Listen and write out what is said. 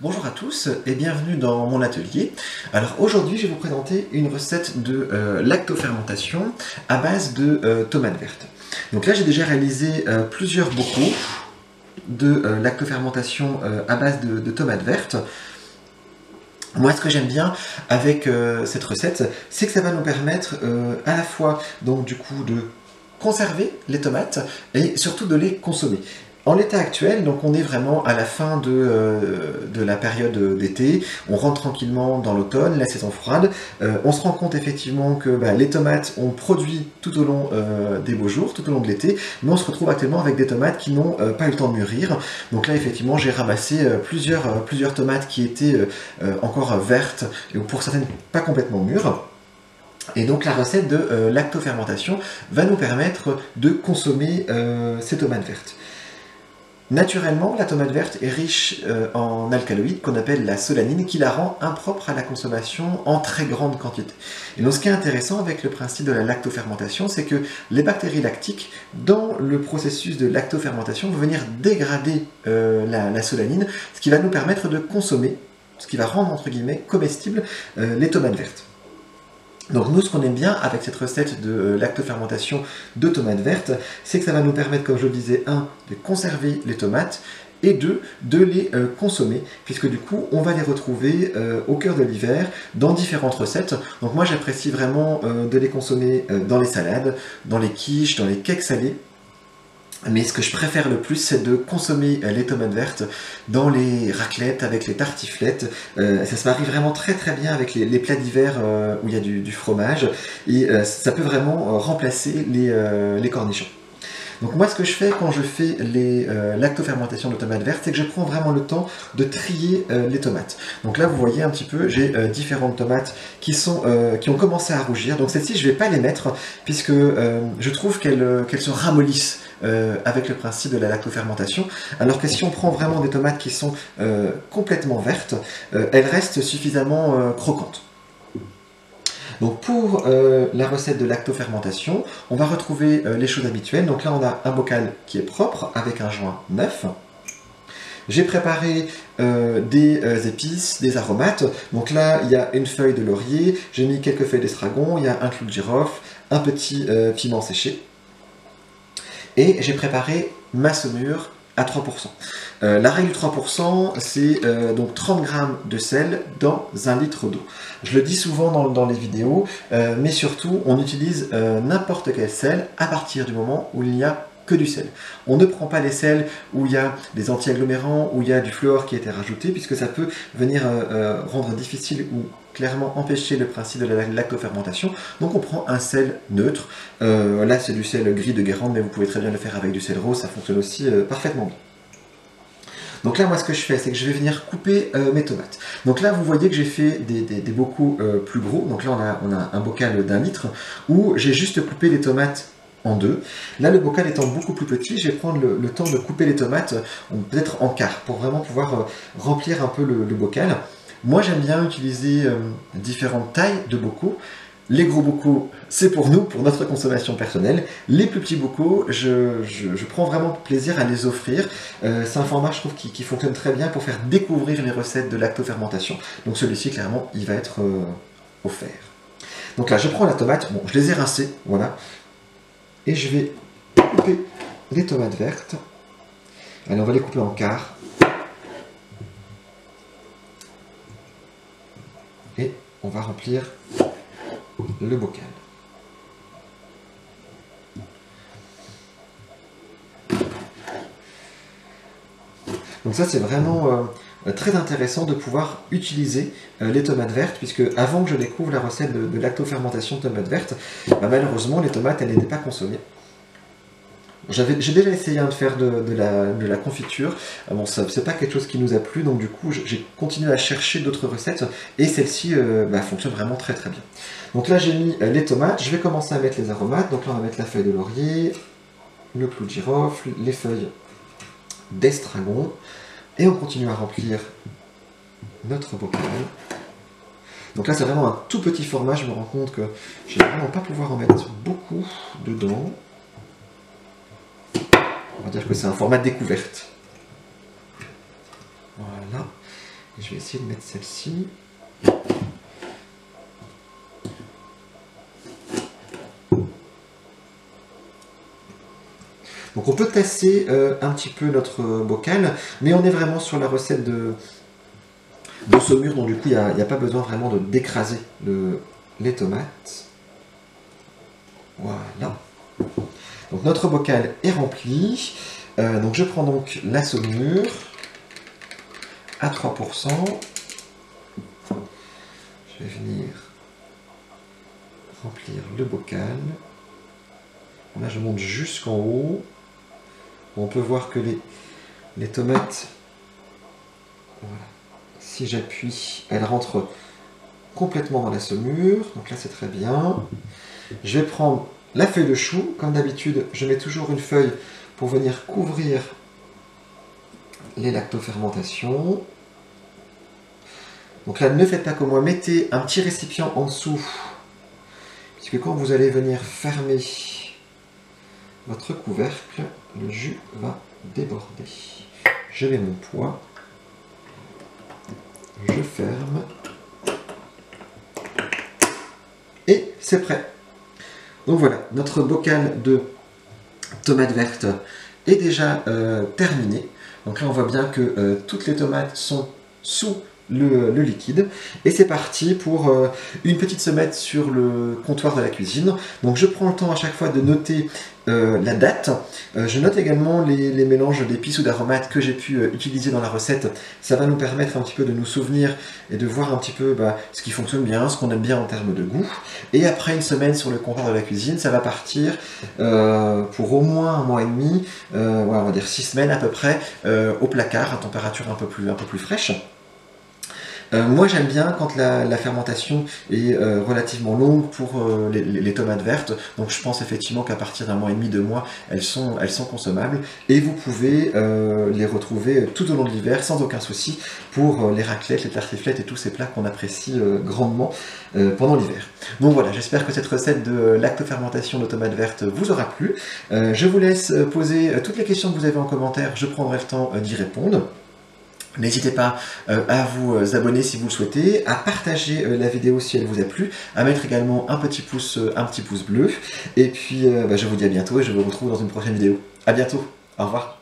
Bonjour à tous et bienvenue dans mon atelier. Alors aujourd'hui je vais vous présenter une recette de lactofermentation à base de tomates vertes. Donc là j'ai déjà réalisé plusieurs bocaux de lactofermentation à base de tomates vertes. Moi, ce que j'aime bien avec cette recette, c'est que ça va nous permettre à la fois donc du coup de conserver les tomates et surtout de les consommer. En l'état actuel, donc on est vraiment à la fin de la période d'été, on rentre tranquillement dans l'automne, la saison froide, on se rend compte effectivement que les tomates ont produit tout au long des beaux jours, tout au long de l'été, mais on se retrouve actuellement avec des tomates qui n'ont pas eu le temps de mûrir. Donc là effectivement j'ai ramassé plusieurs tomates qui étaient encore vertes, et pour certaines pas complètement mûres. Et donc la recette de lactofermentation va nous permettre de consommer ces tomates vertes. Naturellement, la tomate verte est riche en alcaloïdes qu'on appelle la solanine, qui la rend impropre à la consommation en très grande quantité. Et donc ce qui est intéressant avec le principe de la lactofermentation, c'est que les bactéries lactiques, dans le processus de lactofermentation, vont venir dégrader la solanine, ce qui va nous permettre de consommer, ce qui va rendre entre guillemets comestibles les tomates vertes. Donc nous, ce qu'on aime bien avec cette recette de lactofermentation de tomates vertes, c'est que ça va nous permettre, comme je le disais, de conserver les tomates, et de les consommer, puisque du coup, on va les retrouver au cœur de l'hiver dans différentes recettes. Donc moi, j'apprécie vraiment de les consommer dans les salades, dans les quiches, dans les cakes salés. Mais ce que je préfère le plus, c'est de consommer les tomates vertes dans les raclettes, avec les tartiflettes. Ça se marie vraiment très très bien avec les plats d'hiver où il y a du fromage. Et ça peut vraiment remplacer les cornichons. Donc moi, ce que je fais quand je fais les lactofermentations de tomates vertes, c'est que je prends vraiment le temps de trier les tomates. Donc là, vous voyez un petit peu, j'ai différentes tomates qui ont commencé à rougir. Donc celles-ci, je ne vais pas les mettre, puisque je trouve qu'elles se ramollissent avec le principe de la lactofermentation. Alors que si on prend vraiment des tomates qui sont complètement vertes, elles restent suffisamment croquantes. Donc pour la recette de lactofermentation, on va retrouver les choses habituelles. Donc là, on a un bocal qui est propre avec un joint neuf. J'ai préparé des épices, des aromates. Donc là, il y a une feuille de laurier, j'ai mis quelques feuilles d'estragon, il y a un clou de girofle, un petit piment séché. Et j'ai préparé ma saumure à 3%. La règle du 3%, c'est donc 30 g de sel dans 1 litre d'eau. Je le dis souvent dans les vidéos, mais surtout, on utilise n'importe quel sel à partir du moment où il n'y a que du sel. On ne prend pas les sels où il y a des anti-agglomérants, où il y a du fluor qui a été rajouté, puisque ça peut venir rendre difficile ou clairement empêcher le principe de la lactofermentation. Donc on prend un sel neutre. Là c'est du sel gris de Guérande, mais vous pouvez très bien le faire avec du sel rose, ça fonctionne aussi parfaitement bien. Donc là, moi, ce que je fais, c'est que je vais venir couper mes tomates. Donc là, vous voyez que j'ai fait des bocaux plus gros. Donc là, on a un bocal d'1 litre où j'ai juste coupé les tomates en deux. Là, le bocal étant beaucoup plus petit, je vais prendre le temps de couper les tomates, peut-être en quart, pour vraiment pouvoir remplir un peu le bocal. Moi, j'aime bien utiliser différentes tailles de bocaux. Les gros bocaux, c'est pour nous, pour notre consommation personnelle. Les plus petits bocaux, je prends vraiment plaisir à les offrir. C'est un format, je trouve, qui fonctionne très bien pour faire découvrir les recettes de lactofermentation. Donc celui-ci, clairement, il va être offert. Donc là, je prends la tomate. Bon, je les ai rincées, voilà. Et je vais couper les tomates vertes. Allez, on va les couper en quart. Et on va remplir le bocal. Donc ça, c'est vraiment très intéressant de pouvoir utiliser les tomates vertes, puisque avant que je découvre la recette de lactofermentation de tomates vertes, malheureusement les tomates elles n'étaient pas consommées. J'ai déjà essayé de faire de la confiture. Bon, c'est pas quelque chose qui nous a plu, donc du coup j'ai continué à chercher d'autres recettes, et celle-ci fonctionne vraiment très très bien. Donc là j'ai mis les tomates, je vais commencer à mettre les aromates. Donc là on va mettre la feuille de laurier, le clou de girofle, les feuilles d'estragon, et on continue à remplir notre bocal. Donc là c'est vraiment un tout petit format, je me rends compte que je vais vraiment pas pouvoir en mettre beaucoup dedans. On va dire que c'est un format découverte. Voilà. Je vais essayer de mettre celle-ci. Donc on peut tasser un petit peu notre bocal, mais on est vraiment sur la recette de saumure, donc du coup il n'y a pas besoin vraiment d'écraser les tomates. Voilà. Donc notre bocal est rempli. Donc je prends donc la saumure à 3%. Je vais venir remplir le bocal. Là je monte jusqu'en haut. On peut voir que les tomates, voilà, si j'appuie, elles rentrent complètement dans la saumure. Donc là c'est très bien. Je vais prendre la feuille de chou. Comme d'habitude, je mets toujours une feuille pour venir couvrir les lactofermentations. Donc là, ne faites pas comme moi, mettez un petit récipient en dessous, puisque quand vous allez venir fermer votre couvercle, le jus va déborder. Je mets mon poids, je ferme, et c'est prêt. Donc voilà, notre bocal de tomates vertes est déjà terminé. Donc là, on voit bien que toutes les tomates sont sous le liquide. Et c'est parti pour une petite semaine sur le comptoir de la cuisine. Donc je prends le temps à chaque fois de noter la date. Je note également les mélanges d'épices ou d'aromates que j'ai pu utiliser dans la recette. Ça va nous permettre un petit peu de nous souvenir et de voir un petit peu ce qui fonctionne bien, ce qu'on aime bien en termes de goût. Et après une semaine sur le comptoir de la cuisine, ça va partir pour au moins un mois et demi, on va dire 6 semaines à peu près, au placard à température un peu plus fraîche. Moi j'aime bien quand la fermentation est relativement longue pour les tomates vertes, donc je pense effectivement qu'à partir d'un mois et demi, 2 mois, elles sont consommables, et vous pouvez les retrouver tout au long de l'hiver sans aucun souci pour les raclettes, les tartiflettes et tous ces plats qu'on apprécie grandement pendant l'hiver. Donc voilà, j'espère que cette recette de lactofermentation de tomates vertes vous aura plu. Je vous laisse poser toutes les questions que vous avez en commentaire, je prendrai le temps d'y répondre. N'hésitez pas à vous abonner si vous le souhaitez, à partager la vidéo si elle vous a plu, à mettre également un petit pouce bleu. Et puis je vous dis à bientôt et je vous retrouve dans une prochaine vidéo. À bientôt, au revoir.